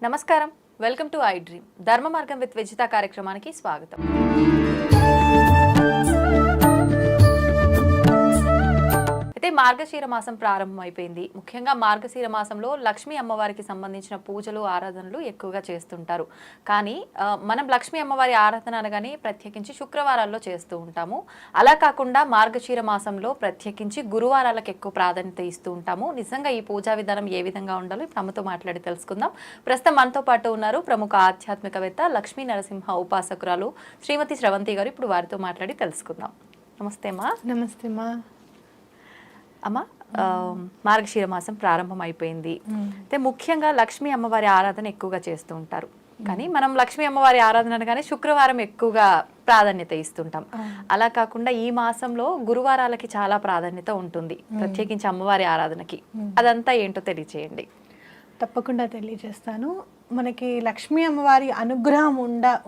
నమస్కారం, welcome to I dream. ధర్మ మార్గం విత్ విజిత కార్యక్రమానికి స్వాగతం. అయితే మార్గశీర మాసం ప్రారంభం అయిపోయింది. ముఖ్యంగా మార్గశీర మాసంలో లక్ష్మీ అమ్మవారికి సంబంధించిన పూజలు ఆరాధనలు ఎక్కువగా చేస్తుంటారు. కానీ మనం లక్ష్మీ అమ్మవారి ఆరాధన అనగానే ప్రత్యేకించి శుక్రవారాల్లో చేస్తూ ఉంటాము. అలా కాకుండా మార్గశీర మాసంలో ప్రత్యేకించి గురువారాలకు ఎక్కువ ప్రాధాన్యత ఇస్తూ ఉంటాము. నిజంగా ఈ పూజా విధానం ఏ విధంగా ఉండాలో తమతో మాట్లాడి తెలుసుకుందాం. ప్రస్తుతం మనతో పాటు ఉన్నారు ప్రముఖ ఆధ్యాత్మికవేత్త లక్ష్మీ నరసింహ ఉపాసకురాలు శ్రీమతి స్రవంతి గారు. ఇప్పుడు వారితో మాట్లాడి తెలుసుకుందాం. నమస్తే అమ్మా. నమస్తే అమ్మా. అమ్మ, మార్గశీర మాసం ప్రారంభం అయిపోయింది. అయితే ముఖ్యంగా లక్ష్మీ అమ్మవారి ఆరాధన ఎక్కువగా చేస్తూ ఉంటారు. కానీ మనం లక్ష్మీ అమ్మవారి ఆరాధన అనగానే శుక్రవారం ఎక్కువగా ప్రాధాన్యత ఇస్తుంటాం. అలా కాకుండా ఈ మాసంలో గురువారాలకి చాలా ప్రాధాన్యత ఉంటుంది, ప్రత్యేకించి అమ్మవారి ఆరాధనకి. అదంతా ఏంటో తెలియచేయండి. తప్పకుండా తెలియజేస్తాను. మనకి లక్ష్మీ అమ్మవారి అనుగ్రహం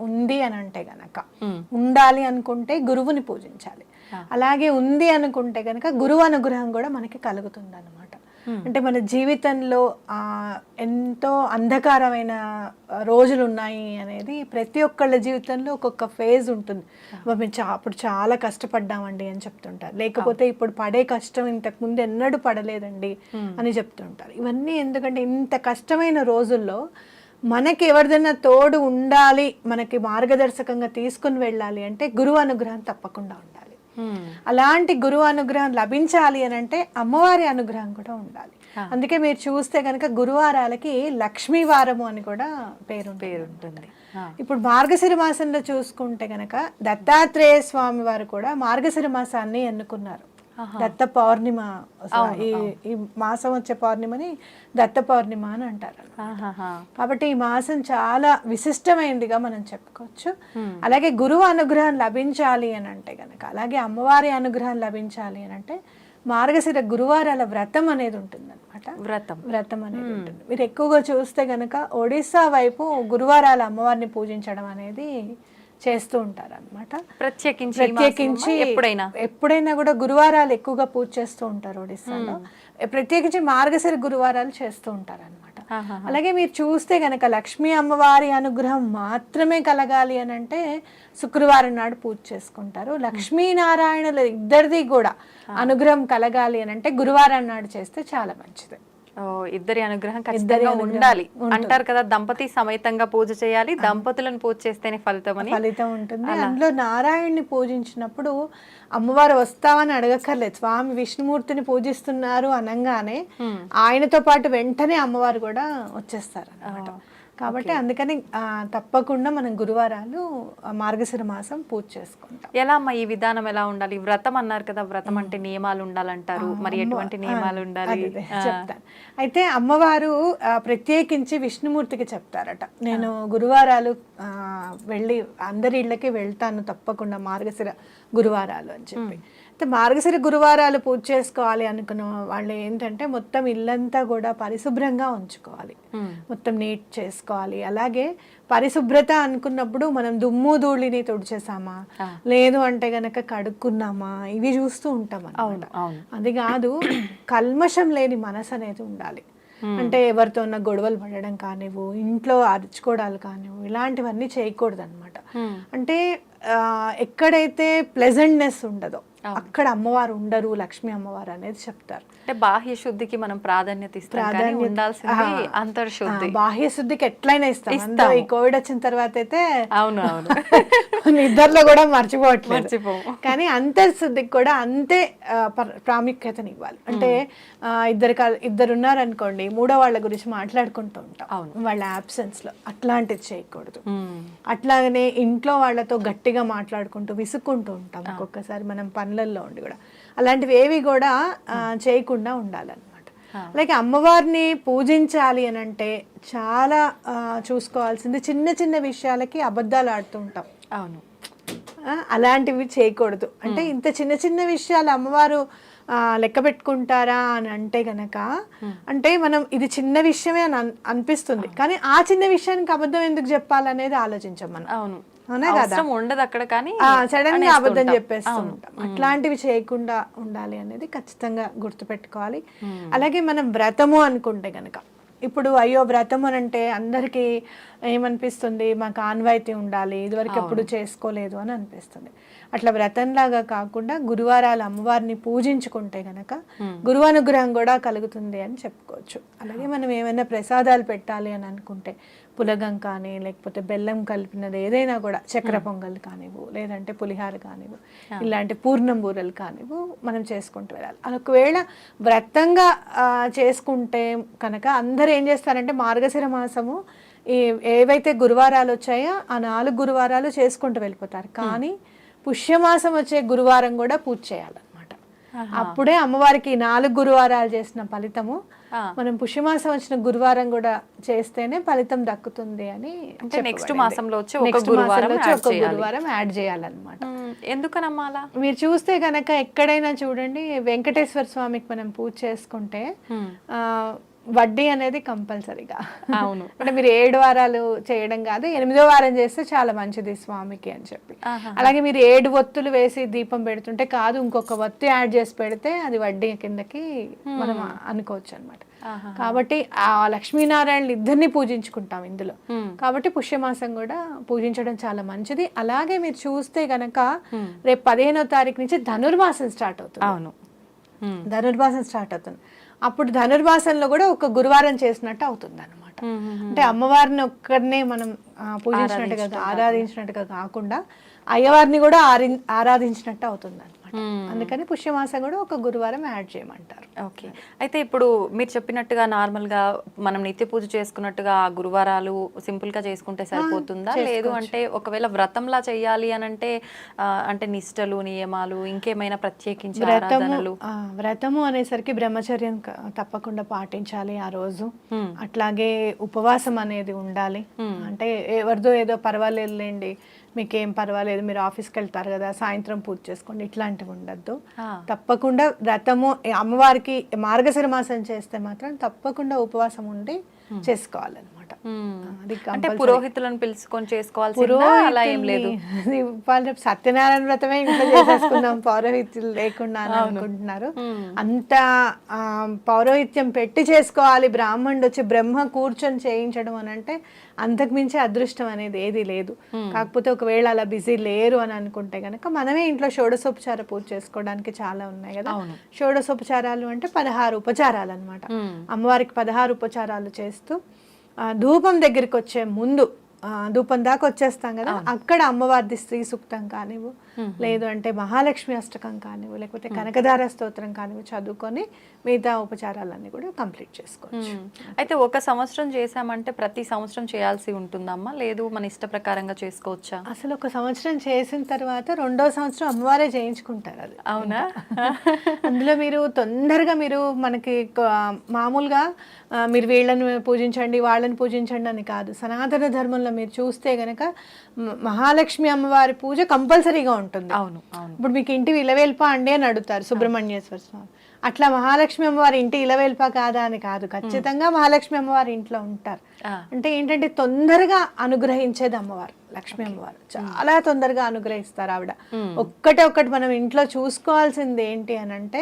ఉంది అని అంటే గనక, ఉండాలి అనుకుంటే గురువుని పూజించాలి. అలాగే ఉంది అనుకుంటే గనక గురువు అనుగ్రహం కూడా మనకి కలుగుతుంది అన్నమాట. అంటే మన జీవితంలో ఎంతో అంధకారమైన రోజులు ఉన్నాయి అనేది ప్రతి ఒక్కళ్ళ జీవితంలో ఒక్కొక్క ఫేజ్ ఉంటుంది. మేము అప్పుడు చాలా కష్టపడ్డామండి అని చెప్తుంటారు, లేకపోతే ఇప్పుడు పడే కష్టం ఇంతకు ముందు ఎన్నడూ పడలేదండి అని చెప్తుంటారు. ఇవన్నీ ఎందుకంటే ఇంత కష్టమైన రోజుల్లో మనకి ఎవరిదైనా తోడు ఉండాలి, మనకి మార్గదర్శకంగా తీసుకుని వెళ్ళాలి అంటే గురువు అనుగ్రహం తప్పకుండా ఉండాలి. అలాంటి గురువు అనుగ్రహం లభించాలి అని అంటే అమ్మవారి అనుగ్రహం కూడా ఉండాలి. అందుకే మీరు చూస్తే కనుక గురువారాలకి లక్ష్మీ వారము అని కూడా పేరుంటుంది. ఇప్పుడు మార్గశిర మాసంలో చూసుకుంటే గనక దత్తాత్రేయ స్వామి వారు కూడా మార్గశిర మాసాన్ని ఎన్నుకున్నారు. దత్త పౌర్ణిమ, ఈ మాసం వచ్చే పౌర్ణిమని దత్త పౌర్ణిమ అని అంటారు. కాబట్టి ఈ మాసం చాలా విశిష్టమైనదిగా మనం చెప్పుకోవచ్చు. అలాగే గురువు అనుగ్రహం లభించాలి అని అంటే గనక, అలాగే అమ్మవారి అనుగ్రహం లభించాలి అని అంటే మార్గశిర గురువారాల వ్రతం అనేది ఉంటుంది అనమాట. వ్రతం అనేది ఉంటుంది. మీరు ఎక్కువగా చూస్తే గనక ఒడిస్సా వైపు గురువారాల అమ్మవారిని పూజించడం అనేది చేస్తూ ఉంటారు అనమాట. ప్రత్యేకించి ఎప్పుడైనా కూడా గురువారాలు ఎక్కువగా పూజ చేస్తూ ఉంటారు ఒడిస్సాలో. ప్రత్యేకించి మార్గశిర గురువారాలు చేస్తూ ఉంటారు అనమాట. అలాగే మీరు చూస్తే గనక లక్ష్మీ అమ్మవారి అనుగ్రహం మాత్రమే కలగాలి అని అంటే శుక్రవారం నాడు పూజ చేసుకుంటారు. లక్ష్మీనారాయణుల ఇద్దరిది కూడా అనుగ్రహం కలగాలి అని అంటే గురువారం నాడు చేస్తే చాలా మంచిది. ఇద్దరి అనుగ్రహం ఖచ్చితంగా ఉండాలి అంటారు కదా. దంపతి సమేతంగా పూజ చేయాలి, దంపతులను పూజ చేస్తేనే ఫలితం ఉంటుంది. అందులో నారాయణ్ని పూజించినప్పుడు అమ్మవారు వస్తామని అడగక్కర్లేదు. స్వామి విష్ణుమూర్తిని పూజిస్తున్నారు అనగానే ఆయనతో పాటు వెంటనే అమ్మవారు కూడా వచ్చేస్తారు అన్నమాట. కాబట్టి అందుకని తప్పకుండా మనం గురువారాలు మార్గశిర మాసం పూజ చేసుకుంటాం. ఎలా అమ్మా ఈ విధానం ఎలా ఉండాలి? వ్రతం అన్నారు కదా, వ్రతం అంటే నియమాలు ఉండాలంటారు. మరి ఎటువంటి నియమాలు ఉండాలి చెప్తాను. అయితే అమ్మవారు ప్రత్యేకించి విష్ణుమూర్తికి చెప్తారట, నేను గురువారాలు వెళ్ళి అందరి ఇళ్ళకి వెళ్తాను తప్పకుండా మార్గశిర గురువారాలు అని చెప్పి. అయితే మార్గశిర గురువారాలు పూజ చేసుకోవాలి అనుకున్న వాళ్ళు ఏంటంటే మొత్తం ఇల్లంతా కూడా పరిశుభ్రంగా ఉంచుకోవాలి, మొత్తం నీట్ చేసుకోవాలి. అలాగే పరిశుభ్రత అనుకున్నప్పుడు మనం దుమ్ము ధూళిని తుడిచేసామా, లేదు అంటే గనక కడుక్కున్నామా, ఇవి చూస్తూ ఉంటాం అన్నమాట. అది కాదు, కల్మషం లేని మనసు అనేది ఉండాలి. అంటే ఎవరితో ఉన్న గొడవలు పడడం కానివ్వు, ఇంట్లో అరుచుకోవడాలు కానివ్వు, ఇలాంటివన్నీ చేయకూడదు అనమాట. అంటే ఎక్కడైతే ప్లెజెంట్నెస్ ఉండదో అక్కడ అమ్మవారు ఉండరు, లక్ష్మీ అమ్మవారు అనేది చెప్తారు. అంటే బాహ్య శుద్ధికి మనం ప్రాధాన్యత అంతర్శుద్ధి, బాహ్య శుద్ధికి ఎట్లయినా ఇస్తాం. ఈ కోవిడ్ వచ్చిన తర్వాత అయితే అవును నిద్రలో కూడా మర్చిపోవట్లేదు. కానీ అంతర్శుద్ధికి కూడా అంతే ప్రాముఖ్యతని ఇవ్వాలి. అంటే ఇద్దరు ఉన్నారనుకోండి, మూడో వాళ్ళ గురించి మాట్లాడుకుంటూ ఉంటాం వాళ్ళ అబ్సెన్స్ లో, అట్లాంటిది చేయకూడదు. అట్లాగనే ఇంట్లో వాళ్ళతో గట్టిగా మాట్లాడుకుంటూ విసుక్కుంటూ ఉంటాం ఒక్కొక్కసారి మనం పనులలో ఉండి కూడా. అలాంటివి ఏవి కూడా చేయకుండా ఉండాలన్నమాట. అలాగే అమ్మవారిని పూజించాలి అని అంటే చాలా చూసుకోవాల్సింది, చిన్న చిన్న విషయాలకి అబద్ధాలు ఆడుతూ ఉంటాం. అవును, అలాంటివి చేయకూడదు. అంటే ఇంత చిన్న చిన్న విషయాలు అమ్మవారు లెక్క పెట్టుకుంటారా అని అంటే గనక, అంటే మనం ఇది చిన్న విషయమే అని అనిపిస్తుంది, కానీ ఆ చిన్న విషయానికి అబద్ధం ఎందుకు చెప్పాలనేది ఆలోచించాం మనం. అవును, అవునా కదా? అవసరం ఉండదు అక్కడ, కానీ సడన్ గా అబద్ధం చెప్పేస్తూ ఉంటాం. అట్లాంటివి చేయకుండా ఉండాలి అనేది ఖచ్చితంగా గుర్తుపెట్టుకోవాలి. అలాగే మనం వ్రతము అనుకుంటే గనక, ఇప్పుడు అయ్యో వ్రతం అని అంటే అందరికీ ఏమనిపిస్తుంది, మాకు ఆన్వాయితీ ఉండాలి, ఇదివరకు ఎప్పుడు చేసుకోలేదు అని అనిపిస్తుంది. అట్లా వ్రతంలాగా కాకుండా గురువారాలు అమ్మవారిని పూజించుకుంటే గనక గురువానుగ్రహం కూడా కలుగుతుంది అని చెప్పుకోవచ్చు. అలాగే మనం ఏమైనా ప్రసాదాలు పెట్టాలి అని అనుకుంటే పులగం కానీ, లేకపోతే బెల్లం కలిపినది ఏదైనా కూడా, చక్కెర పొంగల్ కానివ్వు, లేదంటే పులిహార కానివ్వు, ఇలాంటి పూర్ణం బూరెలు కానివ్వు మనం చేసుకుంటూ వెళ్ళాలి. అది ఒకవేళ వ్రతంగా చేసుకుంటే కనుక అందరూ ఏం చేస్తారంటే మార్గశిర మాసము ఏవైతే గురువారాలు వచ్చాయో ఆ 4 గురువారాలు చేసుకుంటూ వెళ్ళిపోతారు. కానీ పుష్యమాసం వచ్చే గురువారం కూడా పూజ చేయాలన్నమాట. అప్పుడే అమ్మవారికి 4 గురువారాలు చేసిన ఫలితము మనం పుష్యమాసం వచ్చిన గురువారం కూడా చేస్తేనే ఫలితం దక్కుతుంది అని. అంటే నెక్స్ట్ మాసంలో వచ్చి ఒక గురువారం యాడ్ చేయాలన్నమాట. ఎందుకనమ్మా అలా? మీరు చూస్తే గనక ఎక్కడైనా చూడండి, వెంకటేశ్వర స్వామికి మనం పూజ చేసుకుంటే వడ్డీ అనేది కంపల్సరీగా. అవును. అంటే మీరు 7 వారాలు చేయడం కాదు, 8వ వారం చేస్తే చాలా మంచిది స్వామికి అని చెప్పి. అలాగే మీరు 7 ఒత్తులు వేసి దీపం పెడుతుంటే కాదు, ఇంకొక ఒత్తి యాడ్ చేసి పెడితే అది వడ్డీ కిందకి మనం అనుకోవచ్చు అనమాట. కాబట్టి ఆ లక్ష్మీనారాయణ ఇద్దరిని పూజించుకుంటాం ఇందులో. కాబట్టి పుష్యమాసం కూడా పూజించడం చాలా మంచిది. అలాగే మీరు చూస్తే గనక రేపు 15వ తారీఖు నుంచి ధనుర్మాసం స్టార్ట్ అవుతుంది. అవును, ధనుర్మాసం స్టార్ట్ అవుతుంది. అప్పుడు ధనుర్మాసంలో కూడా ఒక గురువారం చేసినట్టు అవుతుంది అనమాట. అంటే అమ్మవారిని ఒక్కరినే మనం పూజించినట్టుగా ఆరాధించినట్టుగా కాకుండా అయ్యవారిని కూడా ఆరాధించినట్టు అవుతుంది అనమాట. అందుకని పుష్యమాసం కూడా ఒక గురువారం యాడ్ చేయమంటారు. ఓకే. అయితే ఇప్పుడు మీరు చెప్పినట్టుగా నార్మల్గా మనం నిత్య పూజ చేసుకున్నట్టుగా ఆ గురువారాలు సింపుల్ గా చేసుకుంటే సరిపోతుందా? లేదు అంటే ఒకవేళ వ్రతంలా చేయాలి అని అంటే అంటే నిష్టలు, నియమాలు, ఇంకేమైనా ప్రత్యేకించి ఆరాధనలు? వ్రతము అనేసరికి బ్రహ్మచర్యం తప్పకుండా పాటించాలి ఆ రోజు. అట్లాగే ఉపవాసం అనేది ఉండాలి. అంటే ఎవరిదో ఏదో పర్వాలేదులేండి, మీకేం పర్వాలేదు, మీరు ఆఫీస్కి వెళ్తారు కదా, సాయంత్రం పూజ చేసుకోండి, ఇట్లాంటివి ఉండద్దు. తప్పకుండా వ్రతము అమ్మవారికి మార్గశిర మాసం చేస్తే మాత్రం తప్పకుండా ఉపవాసం ఉండి చేసుకోవాలన్నమాట. అంటే పురోహితులను పిలుచుకొని చేసుకోవాల్సిందా? అలా ఏం లేదు. సత్యనారాయణ వ్రతమే ఇంట్లో చేసేసుకుందాం పౌరోహిత్యులు లేకుండా అని అనుకుంటున్నారు. అంత పౌరోహిత్యం పెట్టి చేసుకోవాలి, బ్రాహ్మణుడు వచ్చి బ్రహ్మ కూర్చొని చేయించడం అని అంటే అంతకు మించి అదృష్టం అనేది ఏది లేదు. కాకపోతే ఒకవేళ అలా బిజీ లేరు అని అనుకుంటే కనుక మనమే ఇంట్లో షోడశోపచార పూజ చేసుకోవడానికి చాలా ఉన్నాయి కదా. షోడశోపచారాలు అంటే 16 ఉపచారాలు అనమాట. అమ్మవారికి 16 ఉపచారాలు చేస్తూ ధూపం దగ్గరికి వచ్చే ముందు, ధూపం దాకా వచ్చేస్తాం కదా, అక్కడ అమ్మవారిది స్త్రీ సూక్తం కానివ్వు, లేదు అంటే మహాలక్ష్మి అష్టకం కానివ్వు, లేకపోతే కనకధార స్తోత్రం కానివ్వు చదువుకొని మిగతా ఉపచారాలన్నీ కూడా కంప్లీట్ చేసుకోవచ్చు. అయితే ఒక సంవత్సరం చేసామంటే ప్రతి సంవత్సరం చేయాల్సి ఉంటుందమ్మా, లేదు మన ఇష్ట ప్రకారంగా చేసుకోవచ్చా? అసలు ఒక సంవత్సరం చేసిన తర్వాత 2వ సంవత్సరం అమ్మవారే చేయించుకుంటారు అది. అవునా? అందులో మీరు తొందరగా మీరు మనకి మామూలుగా మీరు వీళ్ళని పూజించండి, వాళ్ళని పూజించండి అని కాదు. సనాతన ధర్మంలో మీరు చూస్తే గనక మహాలక్ష్మి అమ్మవారి పూజ కంపల్సరీగా ఉంటుంది. అవును, అవును. ఇప్పుడు మీకు ఇంటి ఇలవేల్పా అండి అని అడుగుతారు సుబ్రహ్మణ్యేశ్వర స్వామి. అట్లా మహాలక్ష్మి అమ్మవారి ఇంటి ఇలవేల్పా కాదా అని కాదు, ఖచ్చితంగా మహాలక్ష్మి అమ్మవారి ఇంట్లో ఉంటారు. అంటే ఏంటంటే తొందరగా అనుగ్రహించేది అమ్మవారు, లక్ష్మీ అమ్మవారు చాలా తొందరగా అనుగ్రహిస్తారు ఆవిడ. ఒక్కటి మనం ఇంట్లో చూసుకోవాల్సింది ఏంటి అని అంటే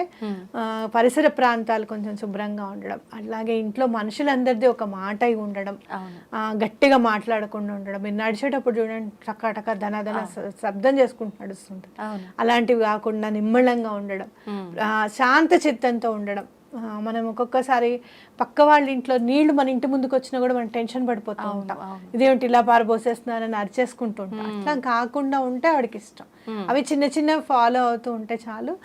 పరిసర ప్రాంతాలు కొంచెం శుభ్రంగా ఉండడం, అలాగే ఇంట్లో మనుషులందరిది ఒక మాట అయి ఉండడం, గట్టిగా మాట్లాడకుండా ఉండడం. మీరు నడిచేటప్పుడు చూడండి టక ధన శబ్దం చేసుకుంటూ నడుస్తుంటారు, అలాంటివి కాకుండా నిమ్మళంగా ఉండడం, శాంత చిత్తంతో ఉండడం. మనం ఒక్కొక్కసారి పక్క వాళ్ళ ఇంట్లో నీళ్లు మన ఇంటి ముందుకు వచ్చినా కూడా మనం టెన్షన్ పడిపోతూ ఉంటాం, ఇదేమిటి ఇలా పారబోసేస్తున్నారని అరిచేసుకుంటూ ఉంటాం. అట్లా కాకుండా ఉంటే ఆవిడకి ఇష్టం. అవి చిన్న చిన్న ఫాలో అవుతూ ఉంటే చాలు.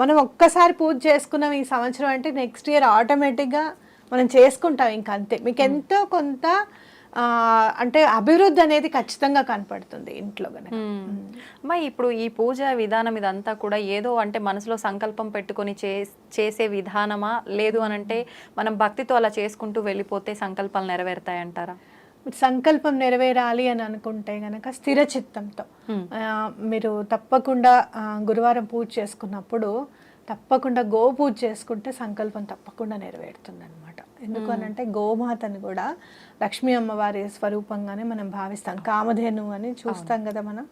మనం ఒక్కసారి పూజ చేసుకున్నాం ఈ సంవత్సరం అంటే నెక్స్ట్ ఇయర్ ఆటోమేటిక్గా మనం చేసుకుంటాం. ఇంకా అంతే, మీకు ఎంతో కొంత అంటే అభివృద్ధి అనేది ఖచ్చితంగా కనపడుతుంది ఇంట్లో గనక. అమ్మా, ఇప్పుడు ఈ పూజ విధానం ఇదంతా కూడా ఏదో అంటే మనసులో సంకల్పం పెట్టుకొని చేసే విధానమా, లేదు అని అంటే మనం భక్తితో అలా చేసుకుంటూ వెళ్ళిపోతే సంకల్పాలు నెరవేరుతాయంటారా? సంకల్పం నెరవేరాలి అని అనుకుంటే గనక స్థిర చిత్తంతో మీరు తప్పకుండా గురువారం పూజ చేసుకున్నప్పుడు తప్పకుండా గోపూజ చేసుకుంటే సంకల్పం తప్పకుండా నెరవేరుతుంది అనమాట. ఎందుకు అని అంటే గోమాతని కూడా లక్ష్మీ అమ్మవారి స్వరూపంగానే మనం భావిస్తాం. కామధేను అని చూస్తాం కదా మనం.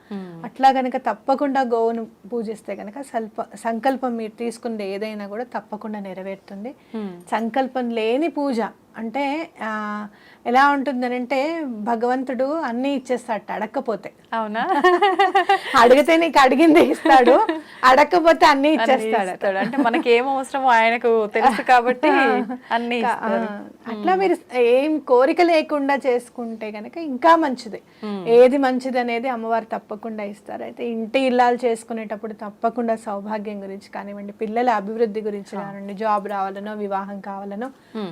అట్లా కనుక తప్పకుండా గోవును పూజిస్తే కనుక సంకల్పం మీరు తీసుకుంది ఏదైనా కూడా తప్పకుండా నెరవేరుతుంది. సంకల్పం లేని పూజ అంటే ఎలా ఉంటుందనంటే భగవంతుడు అన్నీ ఇచ్చేస్తాడు అడగకపోతే. అవునా? అడిగితే నీకు అడిగింది ఇస్తాడు, అడగకపోతే అన్నీ ఇచ్చేస్తాడు. అంటే మనకి ఏం అవసరమో ఆయనకు తెలుసు కాబట్టి అన్ని అట్లా మీరు ఏం కోరిక లేకుండా చేసుకుంటే గనక ఇంకా మంచిది. ఏది మంచిది అనేది అమ్మవారు తప్పకుండా ఇస్తారు. అయితే ఇంటి ఇల్లాలు చేసుకునేటప్పుడు తప్పకుండా సౌభాగ్యం గురించి కానివ్వండి, పిల్లల అభివృద్ధి గురించి కానివ్వండి, జాబ్ రావాలనో వివాహం కావాలనో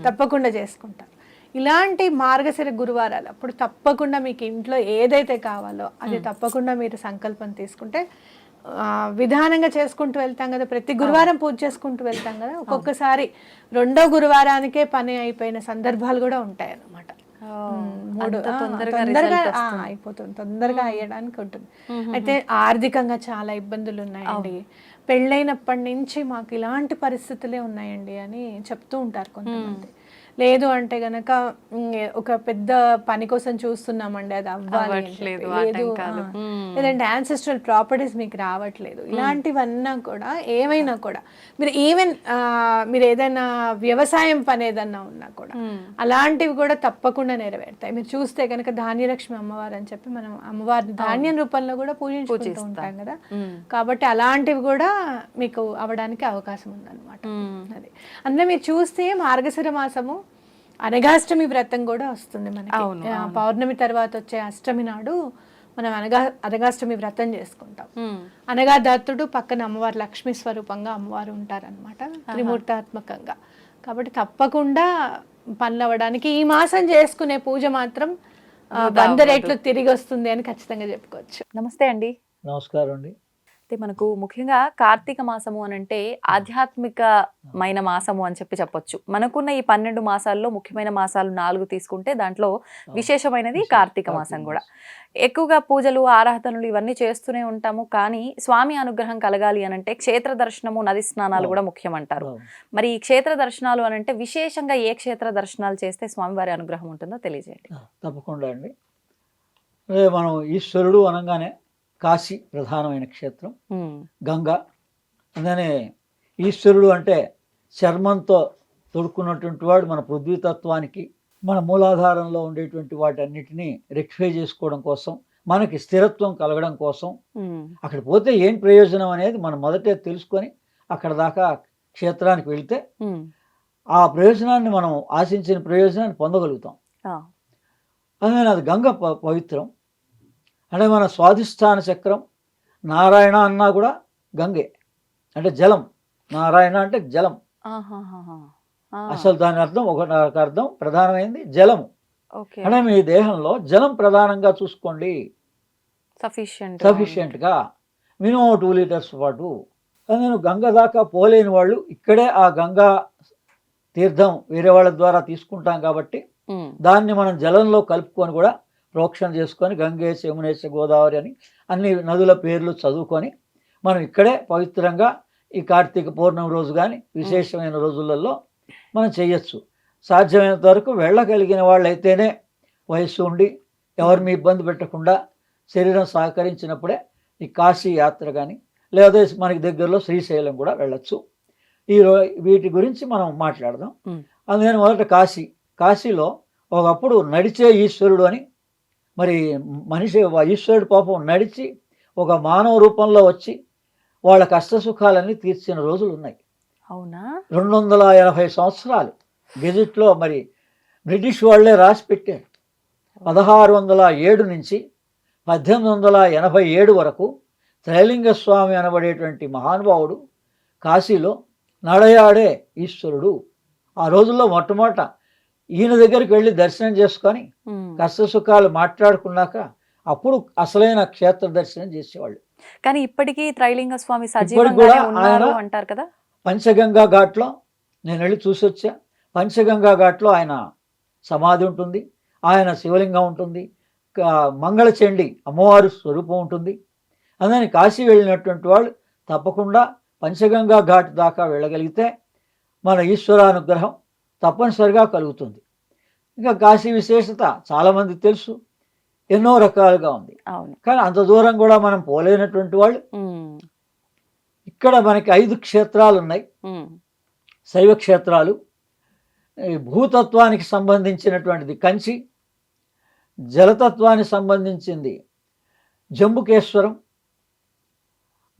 తప్పకుండా చేసుకుంటారు. ఇలాంటి మార్గశిర గురువారాలు అప్పుడు తప్పకుండా మీకు ఇంట్లో ఏదైతే కావాలో అది తప్పకుండా మీరు సంకల్పం తీసుకుంటే విధానంగా చేసుకుంటూ వెళ్తాం కదా. ప్రతి గురువారం పూజ చేసుకుంటూ వెళ్తాం కదా. ఒక్కొక్కసారి రెండో గురువారానికే పని అయిపోయిన సందర్భాలు కూడా ఉంటాయి అన్నమాట. తొందరగా అయిపోతుంది, తొందరగా అయ్యడానికి ఉంటుంది. అయితే ఆర్థికంగా చాలా ఇబ్బందులు ఉన్నాయండి, పెళ్ళైనప్పటి నుంచి మాకు ఇలాంటి పరిస్థితులే ఉన్నాయండి అని చెప్తూ ఉంటారు కొంతమంది. లేదు అంటే గనక ఒక పెద్ద పని కోసం చూస్తున్నామండి, అది అవ్వాలి లేదు, లేదంటే యాన్సెస్ట్రల్ ప్రాపర్టీస్ మీకు రావట్లేదు, ఇలాంటివన్నా కూడా ఏమైనా కూడా మీరు ఈవెన్ మీరు ఏదైనా వ్యవసాయం పని ఏదన్నా ఉన్నా కూడా అలాంటివి కూడా తప్పకుండా నెరవేరుతాయి. మీరు చూస్తే కనుక ధాన్యలక్ష్మి అమ్మవారు అని చెప్పి మనం అమ్మవారిని ధాన్యం రూపంలో కూడా పూజించుకుంటూ ఉంటాం కదా. కాబట్టి అలాంటివి కూడా మీకు అవడానికి అవకాశం ఉందన్నమాట. అది అందులో మీరు చూస్తే మార్గశిర మాసము అనగాష్టమి వ్రతం కూడా వస్తుంది మనకి. పౌర్ణమి తర్వాత వచ్చే అష్టమి నాడు మనం అనగాష్టమి వ్రతం చేసుకుంటాం. అనగా దత్తుడు పక్కన అమ్మవారు లక్ష్మీ స్వరూపంగా అమ్మవారు ఉంటారనమాట, త్రిమూర్తాత్మకంగా. కాబట్టి తప్పకుండా పనులు అవ్వడానికి ఈ మాసం చేసుకునే పూజ మాత్రం 100 రెట్లు తిరిగి వస్తుంది అని ఖచ్చితంగా చెప్పుకోవచ్చు. నమస్తే అండి. నమస్కారం అండి. అయితే మనకు ముఖ్యంగా కార్తీక మాసము అని అంటే ఆధ్యాత్మికమైన మాసము అని చెప్పొచ్చు. మనకున్న ఈ 12 మాసాల్లో ముఖ్యమైన మాసాలు 4 తీసుకుంటే దాంట్లో విశేషమైనది కార్తీక మాసం కూడా. ఎక్కువగా పూజలు ఆరాధనలు ఇవన్నీ చేస్తూనే ఉంటాము. కానీ స్వామి అనుగ్రహం కలగాలి అని అంటే క్షేత్ర దర్శనము, నది స్నానాలు కూడా ముఖ్యం అంటారు. మరి ఈ క్షేత్ర దర్శనాలు అని అంటే విశేషంగా ఏ క్షేత్ర దర్శనాలు చేస్తే స్వామివారి అనుగ్రహం ఉంటుందో తెలియజేయండి. తప్పకుండా అండి. మనం ఈశ్వరుడు అనగానే కాశీ ప్రధానమైన క్షేత్రం, గంగా. అందుకనే ఈశ్వరుడు అంటే చర్మంతో తొడుక్కున్నటువంటి వాడు. మన పృథ్వీతత్వానికి, మన మూలాధారంలో ఉండేటువంటి వాటన్నిటినీ రెక్టిఫై చేసుకోవడం కోసం, మనకి స్థిరత్వం కలగడం కోసం అక్కడ పోతే ఏం ప్రయోజనం అనేది మనం మొదటే తెలుసుకొని అక్కడ దాకా క్షేత్రానికి వెళితే ఆ ప్రయోజనాన్ని మనం ఆశించిన ప్రయోజనాన్ని పొందగలుగుతాం. అందుకని అది గంగ పవిత్రం. అంటే మన స్వాధిష్టాన చక్రం, నారాయణ అన్నా కూడా గంగే, అంటే జలం. నారాయణ అంటే జలం. అసలు దాని అర్థం ఒక అర్థం ప్రధానమైంది జలము. అంటే మీ దేహంలో జలం ప్రధానంగా చూసుకోండి, సఫిషియెంట్గా మినిమం 2 లీటర్స్ పాటు. నేను గంగ దాకా పోలేని వాళ్ళు ఇక్కడే ఆ గంగా తీర్థం వేరే వాళ్ళ ద్వారా తీసుకుంటాం కాబట్టి దాన్ని మనం జలంలో కలుపుకొని కూడా ప్రోక్షణ చేసుకొని గంగేశ, యమునేశ, గోదావరి అని అన్ని నదుల పేర్లు చదువుకొని మనం ఇక్కడే పవిత్రంగా ఈ కార్తీక పౌర్ణమి రోజు కానీ విశేషమైన రోజులలో మనం చేయొచ్చు. సాధ్యమైనంత వరకు వెళ్ళగలిగిన వాళ్ళు అయితేనే, వయస్సు ఉండి ఎవరిని ఇబ్బంది పెట్టకుండా శరీరం సహకరించినప్పుడే ఈ కాశీ యాత్ర కానీ, లేదా మనకి దగ్గరలో శ్రీశైలం కూడా వెళ్ళొచ్చు. వీటి గురించి మనం మాట్లాడదాం. అందుకని మొదట కాశీలో ఒకప్పుడు నడిచే ఈశ్వరుడు అని, మరి మనిషి ఈశ్వరుడు పాపం నడిచి ఒక మానవ రూపంలో వచ్చి వాళ్ళ కష్టసుఖాలన్నీ తీర్చిన రోజులు ఉన్నాయి. అవునా? 280 సంవత్సరాలు గెజిట్లో మరి బ్రిటిష్ వాళ్ళే రాసి పెట్టారు. 1607 నుంచి 1887 వరకు త్రైలింగ స్వామి అనబడేటువంటి మహానుభావుడు కాశీలో నడయాడే ఈశ్వరుడు. ఆ రోజుల్లో మొట్టమొదట ఈయన దగ్గరికి వెళ్ళి దర్శనం చేసుకొని కష్టసుఖాలు మాట్లాడుకున్నాక అప్పుడు అసలైన క్షేత్ర దర్శనం చేసేవాళ్ళు. కానీ ఇప్పటికీ త్రైలింగ స్వామి సజీవంగానే ఉన్నారు అంటారు కదా. పంచగంగా ఘాట్లో నేను వెళ్ళి చూసి వచ్చా. పంచగంగా ఘాట్లో ఆయన సమాధి ఉంటుంది, ఆయన శివలింగం ఉంటుంది, మంగళచండి అమ్మవారు స్వరూపం ఉంటుంది. అందుకని కాశీ వెళ్ళినటువంటి వాళ్ళు తప్పకుండా పంచగంగా ఘాట్ దాకా వెళ్ళగలిగితే మన ఈశ్వరానుగ్రహం తప్పనిసరిగా కలుగుతుంది. ఇంకా కాశీ విశేషత చాలామంది తెలుసు, ఎన్నో రకాలుగా ఉంది. అవును. కానీ అంత దూరం కూడా మనం పోలేనటువంటి వాళ్ళు ఇక్కడ మనకి 5 క్షేత్రాలు ఉన్నాయి, శైవ క్షేత్రాలు. ఈ భూతత్వానికి సంబంధించినటువంటిది కంచి, జలతత్వానికి సంబంధించింది జంబుకేశ్వరం,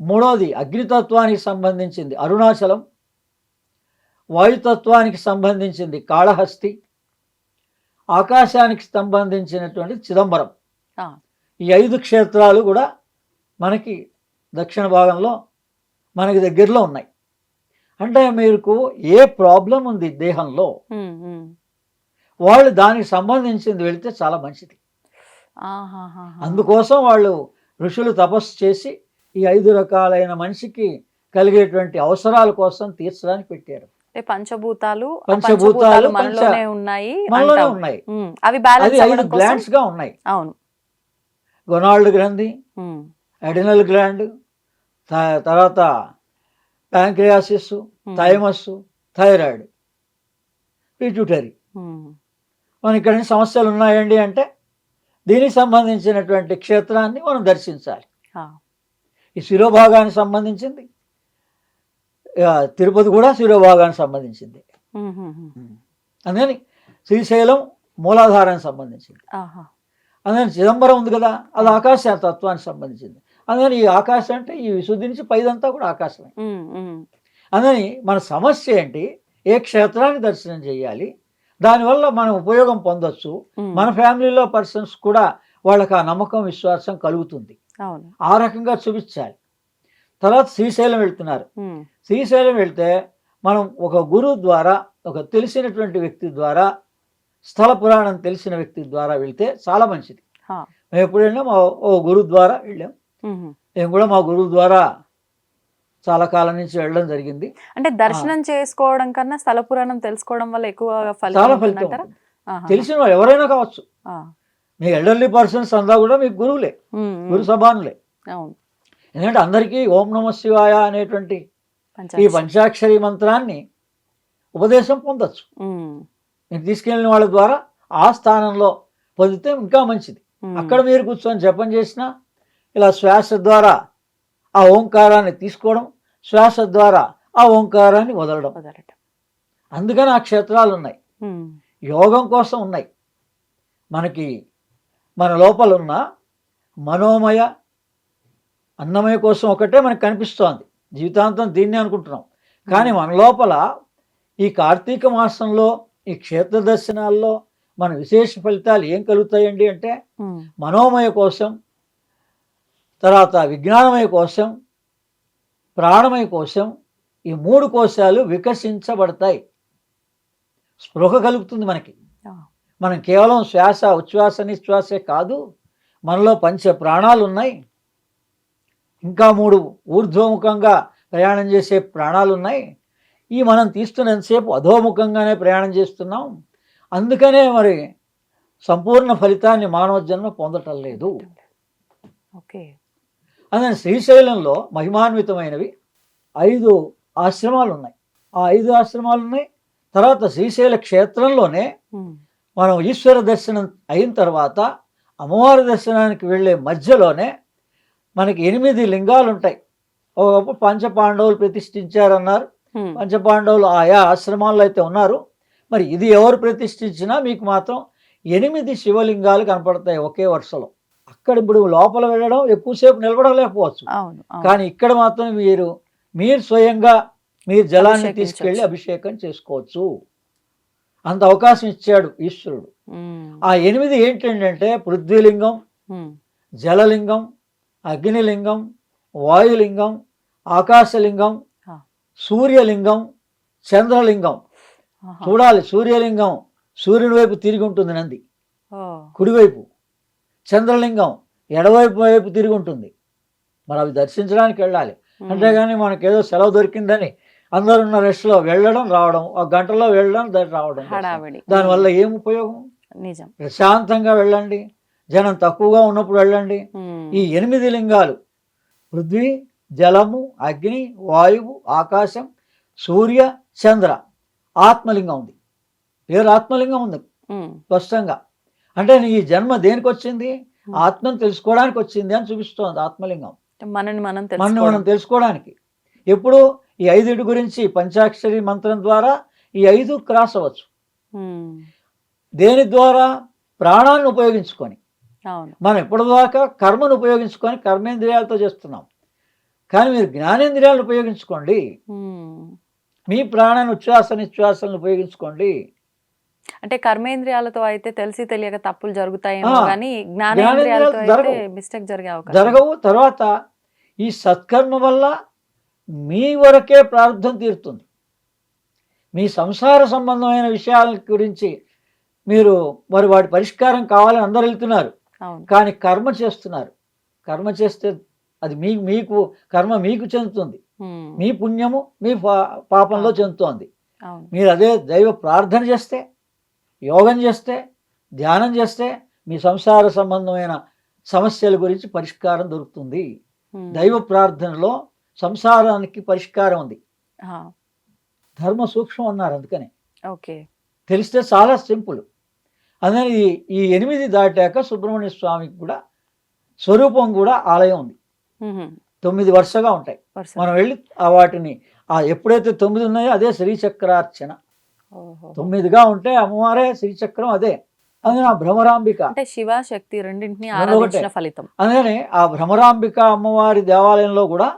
మూడోది అగ్నితత్వానికి సంబంధించింది అరుణాచలం, వాయుతత్వానికి సంబంధించింది కాళహస్తి, ఆకాశానికి సంబంధించినటువంటి చిదంబరం. ఈ 5 క్షేత్రాలు కూడా మనకి దక్షిణ భాగంలో మనకి దగ్గరలో ఉన్నాయి. అంటే మీకు ఏ ప్రాబ్లం ఉంది దేహంలో, వాళ్ళు దానికి సంబంధించింది వెళితే చాలా మంచిది. అందుకోసం వాళ్ళు ఋషులు తపస్సు చేసి ఈ 5 రకాలైన మనిషికి కలిగేటువంటి అవసరాల కోసం తీర్చడానికి పెట్టారు. పంచభూతాలు మనలోనే ఉన్నాయి, అవి బ్యాలెన్స్ 5 గ్లాండ్స్ గా ఉన్నాయి. అవును. గొనాల్డ్ గ్రంథి, అడినల్ గ్లాండ్, తర్వాత ప్యాంక్రియాసిస్, థైమస్, థైరాయిడ్, పిట్యూటరీ. మన ఇక్కడ సమస్యలు ఉన్నాయండి అంటే దీనికి సంబంధించినటువంటి క్షేత్రాన్ని మనం దర్శించాలి. ఈ శిరోభాగానికి సంబంధించింది, తిరుపతి కూడా శిరోభాగానికి సంబంధించింది. అందుకని శ్రీశైలం మూలాధారానికి సంబంధించింది. అందుకని చిదంబరం ఉంది కదా, అది ఆకాశ తత్వానికి సంబంధించింది. అందుకని ఈ ఆకాశం అంటే ఈ విశుద్ధి నుంచి పైదంతా కూడా ఆకాశమే. అందుకని మన సమస్య ఏంటి, ఏ క్షేత్రాన్ని దర్శనం చేయాలి, దానివల్ల మనం ఉపయోగం పొందొచ్చు, మన ఫ్యామిలీలో పర్సన్స్ కూడా వాళ్ళకి ఆ నమ్మకం విశ్వాసం కలుగుతుంది. ఆ రకంగా చూపించాలి. తర్వాత శ్రీశైలం వెళ్తున్నారు. శ్రీశైలం వెళ్తే మనం ఒక గురువు ద్వారా, ఒక తెలిసినటువంటి వ్యక్తి ద్వారా, స్థల పురాణం తెలిసిన వ్యక్తి ద్వారా వెళ్తే చాలా మంచిది. మేము ఎప్పుడు వెళ్ళాం, ఓ గురువు ద్వారా వెళ్ళాం. మేము కూడా మా గురువు ద్వారా చాలా కాలం నుంచి వెళ్ళడం జరిగింది. అంటే దర్శనం చేసుకోవడం కన్నా స్థల పురాణం తెలుసుకోవడం వల్ల ఎక్కువ చాలా ఫలితం. తెలిసిన వాళ్ళు ఎవరైనా కావచ్చు, మీ ఎల్డర్లీ పర్సన్స్ అంతా కూడా మీకు గురువులే, గురు సభానులే. ఎందుకంటే అందరికీ ఓం నమ శివాయ అనేటువంటి ఈ పంచాక్షరి మంత్రాన్ని ఉపదేశం పొందొచ్చు. మీరు తీసుకెళ్ళిన వాళ్ళ ద్వారా ఆ స్థానంలో పొందితే ఇంకా మంచిది. అక్కడ మీరు కూర్చొని జపం చేసినా, ఇలా శ్వాస ద్వారా ఆ ఓంకారాన్ని తీసుకోవడం, శ్వాస ద్వారా ఆ ఓంకారాన్ని వదలడం. అందుకని ఆ క్షేత్రాలు ఉన్నాయి, యోగం కోసం ఉన్నాయి. మనకి మన లోపల ఉన్న మనోమయ అన్నమయ కోసం ఒకటే మనకు కనిపిస్తోంది, జీవితాంతం దీన్నే అనుకుంటున్నాం. కానీ మన లోపల ఈ కార్తీక మాసంలో ఈ క్షేత్ర దర్శనాల్లో మన విశేష ఫలితాలు ఏం కలుగుతాయండి అంటే, మనోమయ కోసం, తర్వాత విజ్ఞానమయ కోసం, ప్రాణమయ కోసం, ఈ 3 కోశాలు వికసించబడతాయి. స్పృహ కలుగుతుంది మనకి. మనం కేవలం శ్వాస, ఉచ్ఛ్వాస నిశ్వాసే కాదు, మనలో 5 ప్రాణాలు ఉన్నాయి, ఇంకా 3 ఊర్ధ్వముఖంగా ప్రయాణం చేసే ప్రాణాలు ఉన్నాయి. ఈ మనం తీస్తున్నంతసేపు అధోముఖంగానే ప్రయాణం చేస్తున్నాం. అందుకనే మరి సంపూర్ణ ఫలితాన్ని మానవ జన్మ పొందటం లేదు. అందుకని శ్రీశైలంలో మహిమాన్వితమైనవి 5 ఆశ్రమాలు ఉన్నాయి. ఆ 5 ఆశ్రమాలు ఉన్నాయి. తర్వాత శ్రీశైల క్షేత్రంలోనే మనం ఈశ్వర దర్శనం అయిన తర్వాత అమ్మవారి దర్శనానికి వెళ్ళే మధ్యలోనే మనకి 8 లింగాలు ఉంటాయి. ఒకప్పుడు పంచపాండవులు ప్రతిష్ఠించారన్నారు. పంచపాండవులు ఆయా ఆశ్రమాల్లో అయితే ఉన్నారు. మరి ఇది ఎవరు ప్రతిష్ఠించినా మీకు మాత్రం 8 శివలింగాలు కనపడతాయి ఒకే వరుసలో. అక్కడ ఇప్పుడు లోపల వెళ్ళడం ఎక్కువసేపు నిలబడలేకపోవచ్చు, కానీ ఇక్కడ మాత్రం మీరు స్వయంగా మీరు జలాన్ని తీసుకెళ్ళి అభిషేకం చేసుకోవచ్చు. అంత అవకాశం ఇచ్చాడు ఈశ్వరుడు. ఆ 8 ఏంటంటే పృథ్వీలింగం, జలలింగం, అగ్నిలింగం, వాయులింగం, ఆకాశలింగం, సూర్యలింగం, చంద్రలింగం. చూడాలి, సూర్యలింగం సూర్యుని వైపు తిరిగి ఉంటుంది నంది, కుడివైపు. చంద్రలింగం ఎడవైపు తిరిగి ఉంటుంది. మరి అవి దర్శించడానికి వెళ్ళాలి. అంతేగాని మనకేదో సెలవు దొరికిందని అందరున్న రెస్ట్లో వెళ్ళడం రావడం, ఒక గంటలో వెళ్ళడం రావడం, దానివల్ల ఏం ఉపయోగం? నిజం. ప్రశాంతంగా వెళ్ళండి, జనం తక్కువగా ఉన్నప్పుడు వెళ్ళండి. ఈ 8 లింగాలు పృథ్వీ, జలము, అగ్ని, వాయువు, ఆకాశం, సూర్య, చంద్ర. ఆత్మలింగం ఉంది, పేరు ఆత్మలింగం ఉంది స్పష్టంగా. అంటే నీ ఈ జన్మ దేనికి వచ్చింది? ఆత్మను తెలుసుకోవడానికి వచ్చింది అని చూపిస్తోంది ఆత్మలింగం. మనని మనం మనం తెలుసుకోవడానికి. ఎప్పుడు ఈ 5 గురించి పంచాక్షరి మంత్రం ద్వారా ఈ 5 క్రాస్ అవ్వచ్చు. దేని ద్వారా? ప్రాణాన్ని ఉపయోగించుకొని. మనం ఎప్పటిదాకా కర్మను ఉపయోగించుకొని కర్మేంద్రియాలతో చేస్తున్నాం. కానీ మీరు జ్ఞానేంద్రియాలను ఉపయోగించుకోండి. మీ ప్రాణాన్ని ఉచ్ఛ్వాస నిశ్వాసాలను ఉపయోగించుకోండి. అంటే కర్మేంద్రియాలతో అయితే తెలిసి తెలియక తప్పులు జరుగుతాయేమో కానీ జ్ఞానేంద్రియాలతో అయితే మిస్టేక్ జరగవు. తర్వాత ఈ సత్కర్మ వల్ల మీ వరకే ప్రార్థన తీరుతుంది. మీ సంసార సంబంధమైన విషయాల గురించి మీరు వాటి పరిష్కారం కావాలని అందరూ వెళ్తున్నారు, కానీ కర్మ చేస్తున్నారు. కర్మ చేస్తే అది మీకు కర్మ మీకు చెందుతుంది, మీ పుణ్యము మీ పాపంలో చెందుతోంది. మీరు అదే దైవ ప్రార్థన చేస్తే, యోగం చేస్తే, ధ్యానం చేస్తే మీ సంసార సంబంధమైన సమస్యల గురించి పరిష్కారం దొరుకుతుంది. దైవ ప్రార్థనలో సంసారానికి పరిష్కారం ఉంది. ధర్మ సూక్ష్మం అన్నారు, అందుకని తెలిస్తే చాలా సింపుల్. అందుకని ఈ 8 దాటాక సుబ్రహ్మణ్య స్వామికి కూడా స్వరూపం కూడా ఆలయం ఉంది. 9 వరుసగా ఉంటాయి. మనం వెళ్ళి వాటిని ఎప్పుడైతే 9 ఉన్నాయో అదే శ్రీచక్రార్చన. 9గా ఉంటే అమ్మవారే శ్రీచక్రం, అదే. అందుకని ఆ భ్రమరాంబిక అంటే శివ శక్తి రెండింటిని ఆరాధించిన ఫలితం. అందుకని ఆ భ్రమరాంబిక అమ్మవారి దేవాలయంలో కూడా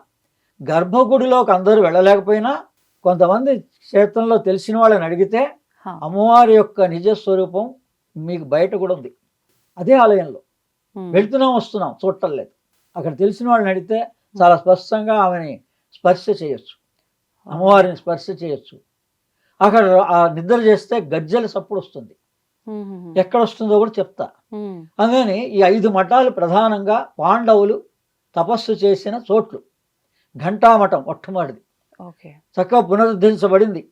గర్భగుడిలోకి అందరూ వెళ్ళలేకపోయినా కొంతమంది క్షేత్రంలో తెలిసిన వాళ్ళని అడిగితే అమ్మవారి యొక్క నిజస్వరూపం మీకు బయట కూడా ఉంది. అదే ఆలయంలో వెళ్తున్నాం వస్తున్నాం చూడటం. అక్కడ తెలిసిన వాళ్ళని అడిగితే చాలా స్పష్టంగా ఆమెని స్పర్శ చేయొచ్చు, అమ్మవారిని స్పర్శ చేయొచ్చు. అక్కడ నిద్ర చేస్తే గజ్జల సప్పుడు వస్తుంది, ఎక్కడ వస్తుందో కూడా చెప్తా. అందుకని ఈ 5 మఠాలు ప్రధానంగా పాండవులు తపస్సు చేసిన చోట్లు. ఘంటామఠం మొట్టమొదటిది చక్కగా పునరుద్ధరించబడింది.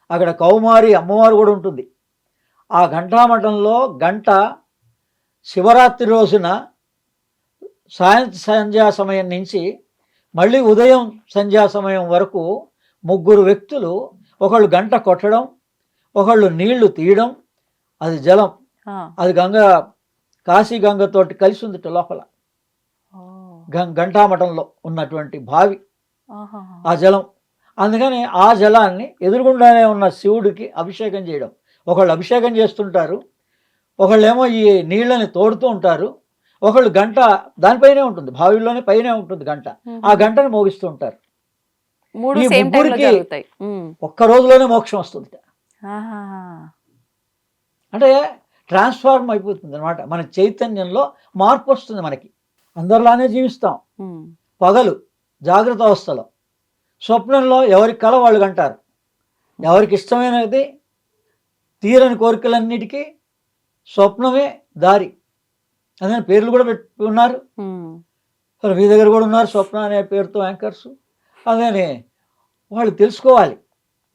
అక్కడ కౌమారి అమ్మవారు కూడా ఉంటుంది. ఆ ఘంటామఠంలో గంట శివరాత్రి రోజున సంధ్యా సమయం నుంచి మళ్ళీ ఉదయం సంధ్యా సమయం వరకు 3 వ్యక్తులు, ఒకళ్ళు గంట కొట్టడం, ఒకళ్ళు నీళ్లు తీయడం, అది జలం, అది కాశీ గంగతోటి కలిసి ఉంది లోపల. ఘంటామఠంలో ఉన్నటువంటి బావి ఆ జలం. అందుకని ఆ జలాన్ని ఎదురుగుండానే ఉన్న శివుడికి అభిషేకం చేయడం. ఒకళ్ళు అభిషేకం చేస్తుంటారు, ఒకళ్ళేమో ఈ నీళ్ళని తోడుతూ ఉంటారు, ఒకళ్ళు గంట దానిపైనే ఉంటుంది, బావిలోనే పైనే ఉంటుంది గంట. ఆ గంటని మోగిస్తూ ఉంటారు. ఈ ముగ్గురికి ఒక్క రోజులోనే మోక్షం వస్తుంది. అంటే ట్రాన్స్ఫార్మ్ అయిపోతుంది అనమాట. మన చైతన్యంలో మార్పు వస్తుంది. మనకి అందరిలానే జీవిస్తాం. పగలు జాగ్రత్త అవస్థలో, స్వప్నంలో ఎవరి కల వాళ్ళు కంటారు. ఎవరికి ఇష్టమైనది తీరని కోరికలన్నిటికీ స్వప్నమే దారి. అదే పేర్లు కూడా పెట్టుకున్నారు. మీ దగ్గర కూడా ఉన్నారు స్వప్న అనే పేరుతో యాంకర్స్. అదే వాళ్ళు తెలుసుకోవాలి.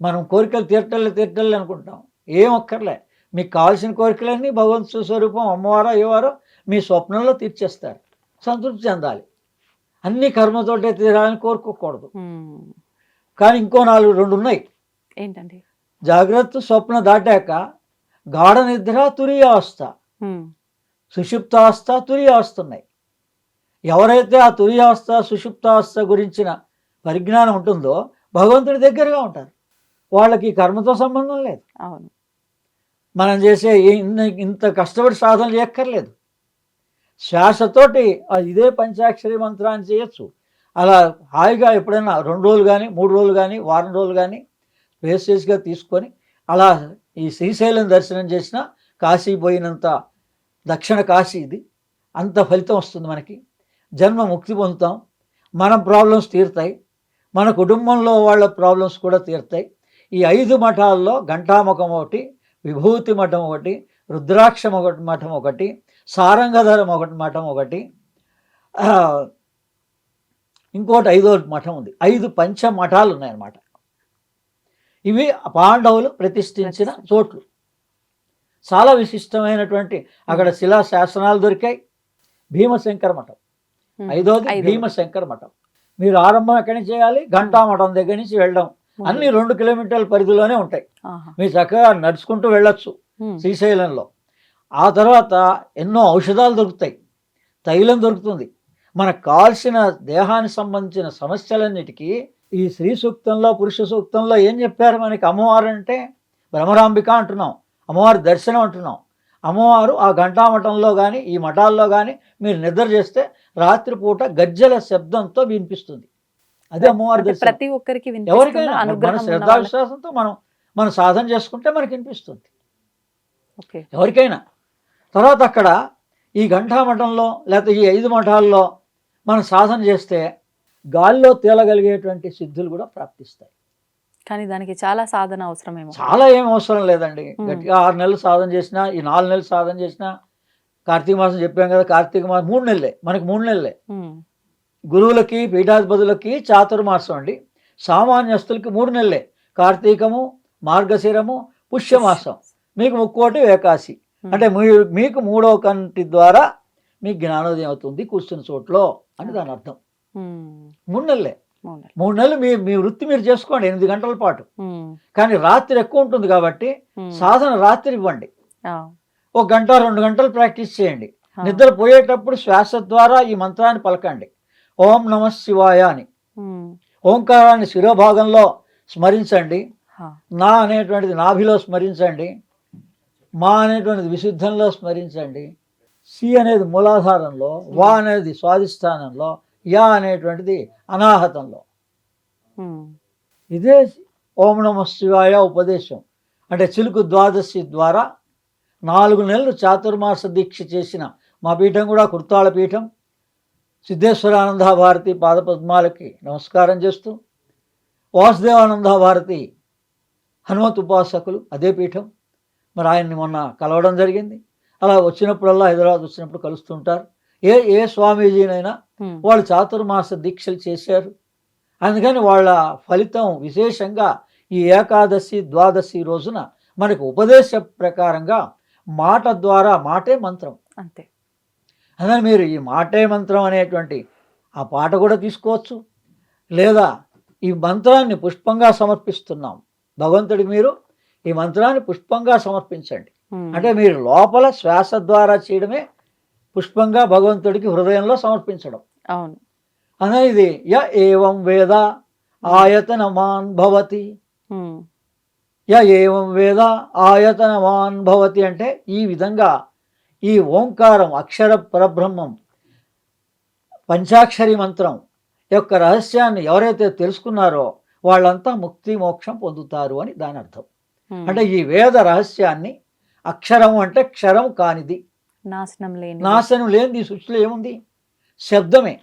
మనం కోరికలు తీర్చాలి అనుకుంటాం, ఏం ఒక్కర్లే. మీకు కావాల్సిన కోరికలన్నీ భగవంతు స్వరూపం అమ్మవారో అయ్యవారో మీ స్వప్నంలో తీర్చేస్తారు. సంతృప్తి చెందాలి. అన్ని కర్మతోటే తీరాలని కోరుకోకూడదు. కానీ ఇంకో 2 ఉన్నాయి. ఏంటండి? జాగ్రత్త స్వప్న దాటాక గాఢ నిద్ర, తురియావస్థ, సుషుప్తావస్థ, తురియావస్థ ఉన్నాయి. ఎవరైతే ఆ తురియావస్థ సుషుప్తావస్థ గురించిన పరిజ్ఞానం ఉంటుందో భగవంతుడి దగ్గరగా ఉంటారు. వాళ్ళకి కర్మతో సంబంధం లేదు. అవును, మనం చేసే ఇంత కష్టపడి సాధన చేయక్కర్లేదు. శ్వాసతోటి ఇదే పంచాక్షరి మంత్రాన్ని చేయొచ్చు. అలా హాయిగా ఎప్పుడైనా 2 రోజులు కానీ 3 రోజులు కానీ వారం రోజులు కానీ వేసేజ్గా తీసుకొని అలా ఈ శ్రీశైలం దర్శనం చేసిన కాశీ పోయినంత దక్షిణ కాశీ ఇది, అంత ఫలితం వస్తుంది. మనకి జన్మ ముక్తి పొందుతాం, మన ప్రాబ్లమ్స్ తీరుతాయి, మన కుటుంబంలో వాళ్ళ ప్రాబ్లమ్స్ కూడా తీరుతాయి. ఈ 5 మఠాల్లో ఘంటాముఖం ఒకటి, విభూతి మఠం ఒకటి, రుద్రాక్ష మఠం ఒకటి, సారంగధర మఠం ఒకటి, ఇంకోటి 5వ మఠం ఉంది. 5 పంచ మఠాలు ఉన్నాయన్నమాట. ఇవి పాండవులు ప్రతిష్ఠించిన చోట్లు. చాలా విశిష్టమైనటువంటి అక్కడ శిలా శాసనాలు దొరికాయి. భీమశంకర మఠం 5వది, భీమశంకర మఠం. మీరు ఆరంభం ఎక్కడి నుంచి చేయాలి, ఘంటామఠం దగ్గర నుంచి వెళ్ళడం. అన్ని 2 కిలోమీటర్ల పరిధిలోనే ఉంటాయి. ఆహా. మీరు చక్కగా నడుచుకుంటూ వెళ్ళొచ్చు శ్రీశైలంలో. ఆ తర్వాత ఎన్నో ఔషధాలు దొరుకుతాయి, తైలం దొరుకుతుంది. మనకు కావాల్సిన దేహానికి సంబంధించిన సమస్యలన్నిటికీ ఈ స్త్రీ సూక్తంలో, పురుష సూక్తంలో ఏం చెప్పారు మనకి? అమ్మవారు అంటే భ్రమరాంబిక అంటున్నాం, అమ్మవారి దర్శనం అంటున్నాం. అమ్మవారు ఆ ఘంటామఠంలో కానీ ఈ మఠాల్లో కానీ మీరు నిద్ర చేస్తే రాత్రిపూట గజ్జల శబ్దంతో వినిపిస్తుంది. అదే అమ్మవారి దర్శనం. ప్రతి ఒక్కరికి ఎవరికైనా మన శ్రద్ధా విశ్వాసంతో మనం సాధన చేసుకుంటే మనకి వినిపిస్తుంది, ఎవరికైనా. తర్వాత అక్కడ ఈ ఘంటామఠంలో లేకపోతే ఈ 5 మఠాల్లో మనం సాధన చేస్తే గాల్లో తేలగలిగేటువంటి సిద్ధులు కూడా ప్రాప్తిస్తాయి. కానీ దానికి చాలా సాధన అవసరమేమో. చాలా ఏం అవసరం లేదండి. గట్టిగా 6 నెలలు సాధన చేసినా, ఈ 4 నెలలు సాధన చేసినా, కార్తీక మాసం చెప్పాం కదా, కార్తీక మాసం 3 నెలలే, మనకి 3 నెలలే. గురువులకి పీఠాధిపతులకి చాతుర్మాసం అండి, సామాన్యస్తులకి 3 నెలలే. కార్తీకము, మార్గశిరము, పుష్యమాసం, మీకు ముక్కోటి ఏకాశి. అంటే మీకు 3వ కంటి ద్వారా మీకు జ్ఞానోదయం అవుతుంది కూర్చున్న చోట్లో అని దాని అర్థం. 3 నెలలే. 3 నెలలు మీ వృత్తి మీరు చేసుకోండి 8 గంటల పాటు. కానీ రాత్రి ఎక్కువ ఉంటుంది కాబట్టి సాధన రాత్రి ఇవ్వండి. 1 గంట 2 గంటలు ప్రాక్టీస్ చేయండి. నిద్ర పోయేటప్పుడు శ్వాస ద్వారా ఈ మంత్రాన్ని పలకండి, ఓం నమః శివాయ అని. ఓంకారాన్ని శిరోభాగంలో స్మరించండి, నా అనేటువంటిది నాభిలో స్మరించండి, మా అనేటువంటిది విశుద్ధంలో స్మరించండి, సి అనేది మూలాధారంలో, వా అనేది స్వాధిష్టానంలో, యా అనేటువంటిది అనాహతంలో. ఇదే ఓం నమః శివాయ ఉపదేశం. అంటే చిలుకు ద్వాదశి ద్వారా 4 నెలలు చాతుర్మాస దీక్ష చేసిన మా పీఠం కూడా కుర్తాళ పీఠం. సిద్ధేశ్వరానంద భారతి పాదపద్మాలకి నమస్కారం చేస్తూ, వాసుదేవానంద భారతి హనుమత్ ఉపాసకులు అదే పీఠం. మరి ఆయన్ని మొన్న కలవడం జరిగింది. అలా వచ్చినప్పుడల్లా హైదరాబాద్ వచ్చినప్పుడు కలుస్తుంటారు. ఏ స్వామీజీనైనా వాళ్ళు చాతుర్మాస దీక్షలు చేశారు. అందుకని వాళ్ళ ఫలితం విశేషంగా ఈ ఏకాదశి ద్వాదశి రోజున మనకు ఉపదేశ ప్రకారంగా మాట ద్వారా, మాటే మంత్రం అంతే. అందుకని మీరు ఈ మాటే మంత్రం అనేటువంటి ఆ పాట కూడా తీసుకోవచ్చు. లేదా ఈ మంత్రాన్ని పుష్పంగా సమర్పిస్తున్నాం భగవంతుడికి, మీరు ఈ మంత్రాన్ని పుష్పంగా సమర్పించండి. అంటే మీరు లోపల శ్వాస ద్వారా చేయడమే పుష్పంగా భగవంతుడికి హృదయంలో సమర్పించడం. అవును. అనేది ఇది య ఏవం వేద ఆయతనమాన్ భవతి, య ఏవం వేద ఆయతనమాన్ భవతి అంటే ఈ విధంగా ఈ ఓంకారం అక్షర పరబ్రహ్మం పంచాక్షరి మంత్రం యొక్క రహస్యాన్ని ఎవరైతే తెలుసుకున్నారో వాళ్ళంతా ముక్తి మోక్షం పొందుతారు అని దాని అర్థం. అంటే ఈ వేద రహస్యాన్ని, అక్షరం అంటే క్షరం కానిది, నాశనం లేనిది సృష్టిలో ఏముంది? శబ్దమే,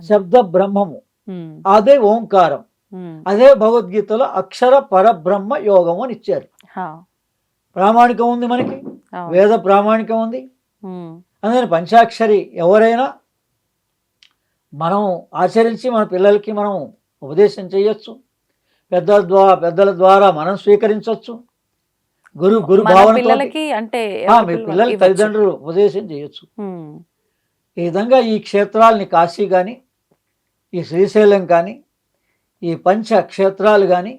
శబ్ద బ్రహ్మము, అదే ఓంకారం. అదే భగవద్గీతలో అక్షర పరబ్రహ్మ యోగము అని ఇచ్చారు. ప్రామాణికం ఉంది మనకి, వేద ప్రామాణికం ఉంది. అందుకని పంచాక్షరి ఎవరైనా మనం ఆచరించి మన పిల్లలకి మనం ఉపదేశం చేయొచ్చు, పెద్దల ద్వారా మనం స్వీకరించవచ్చు. గురు భావన అంటే మీ పిల్లలకి తల్లిదండ్రులు ఉపదేశం చేయొచ్చు. ఈ విధంగా ఈ క్షేత్రాలని కాశీ కానీ, ఈ శ్రీశైలం కానీ, ఈ పంచ క్షేత్రాలు కానీ,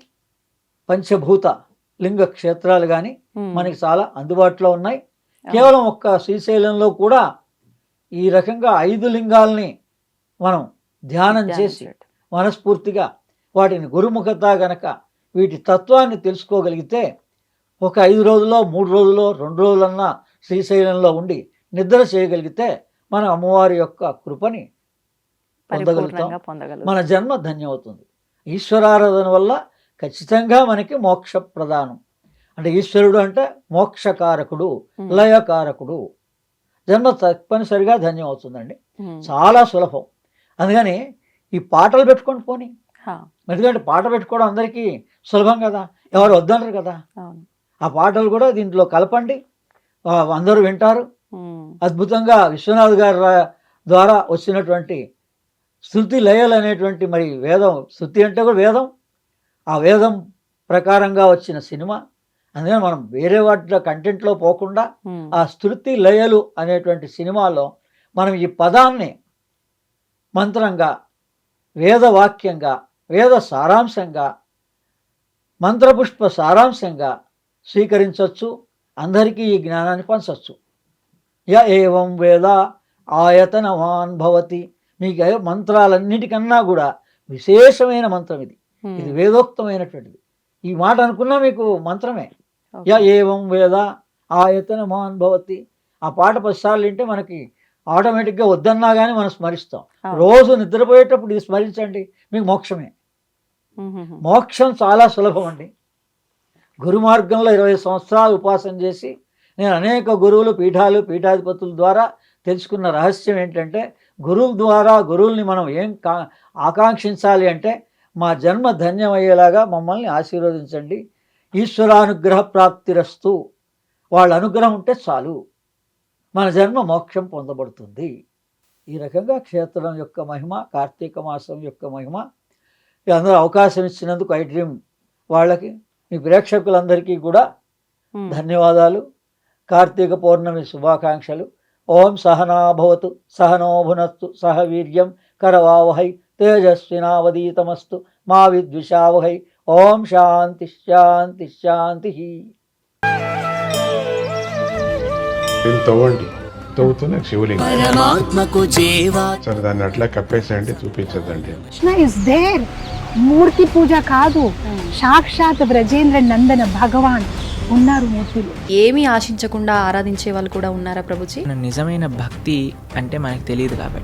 పంచభూత లింగ క్షేత్రాలు కానీ మనకి చాలా అందుబాటులో ఉన్నాయి. కేవలం ఒక్క శ్రీశైలంలో కూడా ఈ రకంగా 5 లింగాల్ని మనం ధ్యానం చేసి మనస్ఫూర్తిగా వాటిని గురుముఖత గనక వీటి తత్వాన్ని తెలుసుకోగలిగితే ఒక 5 రోజుల్లో 3 రోజుల్లో 2 రోజులన్నా శ్రీశైలంలో ఉండి నిద్ర చేయగలిగితే మన అమ్మవారి యొక్క కృపని పొందగలుగుతాం. మన జన్మ ధన్యమవుతుంది. ఈశ్వరారాధన వల్ల ఖచ్చితంగా మనకి మోక్ష ప్రదానం. అంటే ఈశ్వరుడు అంటే మోక్షకారకుడు, లయకారకుడు. జన్మ తప్పనిసరిగా ధన్యం అవుతుందండి. చాలా సులభం. అందుకని ఈ పాటలు పెట్టుకొని పోని, ఎందుకంటే పాట పెట్టుకోవడం అందరికీ సులభం కదా, ఎవరు వద్దనరు కదా. ఆ పాటలు కూడా దీంట్లో కలపండి, అందరూ వింటారు. అద్భుతంగా విశ్వనాథ్ గారి ద్వారా వచ్చినటువంటి శృతి లయలు అనేటువంటి, మరి వేదం, శృతి అంటే కూడా వేదం, ఆ వేదం ప్రకారంగా వచ్చిన సినిమా. అందుకని మనం వేరే వాటిలో కంటెంట్లో పోకుండా ఆ శృతి లయలు అనేటువంటి సినిమాలో మనం ఈ పదాన్ని మంత్రంగా వేదవాక్యంగా, వేద సారాంశంగా, మంత్రపుష్ప సారాంశంగా స్వీకరించవచ్చు. అందరికీ ఈ జ్ఞానాన్ని పంచవచ్చు. య ఏవం వేద ఆయతనవాన్ భవతి. మీకు మంత్రాలన్నిటికన్నా కూడా విశేషమైన మంత్రం ఇది. ఇది వేదోక్తమైనటువంటిది. ఈ మాట అనుకున్నా మీకు మంత్రమే. య ఏవం వేద ఆయతనవాన్ భవతి. ఆ పాట 10 సార్లు వింటే మనకి ఆటోమేటిక్గా వద్దన్నా కానీ మనం స్మరిస్తాం. రోజు నిద్రపోయేటప్పుడు ఇది స్మరించండి, మీకు మోక్షమే. మోక్షం చాలా సులభం అండి. గురు మార్గంలో 20 సంవత్సరాలు ఉపాసన చేసి నేను అనేక గురువులు, పీఠాలు, పీఠాధిపతుల ద్వారా తెలుసుకున్న రహస్యం ఏంటంటే, గురువుల ద్వారా గురువుల్ని మనం ఏం ఆకాంక్షించాలి అంటే, మా జన్మ ధన్యమయ్యేలాగా మమ్మల్ని ఆశీర్వదించండి, ఈశ్వరానుగ్రహ ప్రాప్తిరస్తు. వాళ్ళ అనుగ్రహం ఉంటే చాలు, మన జన్మ మోక్షం పొందబడుతుంది. ఈ రకంగా క్షేత్రం యొక్క మహిమ, కార్తీక మాసం యొక్క మహిమ, అందరూ అవకాశం ఇచ్చినందుకు ఐ డ్రీమ్ వాళ్ళకి, మీ ప్రేక్షకులందరికీ కూడా ధన్యవాదాలు. కార్తీక పౌర్ణమి శుభాకాంక్షలు. ఓం సహనా భవతు, సహనో భునస్తు, సహ వీర్యం కరవావహై, తేజస్వినావదీతమస్తు, మా విద్విషావహై. ఓం శాంతి శాంతి శాంతి. తవ్వండి, తవ్వుతూనే శివలింగం. పరమాత్మకు జీవా సరే, దాన్ని అట్లా కప్పేసేయండి, చూపించదండి. Krishna is there. మూర్తి పూజ కాదు, సాక్షాత్ బ్రజేంద్ర నందన భగవాన్ ఉన్నారు మూర్తిలో. ఏమీ ఆశించకుండా ఆరాధించే వాళ్ళు కూడా ఉన్నారా ప్రభుజీ? నిజమైన భక్తి అంటే మనకు తెలియదు కాబట్టి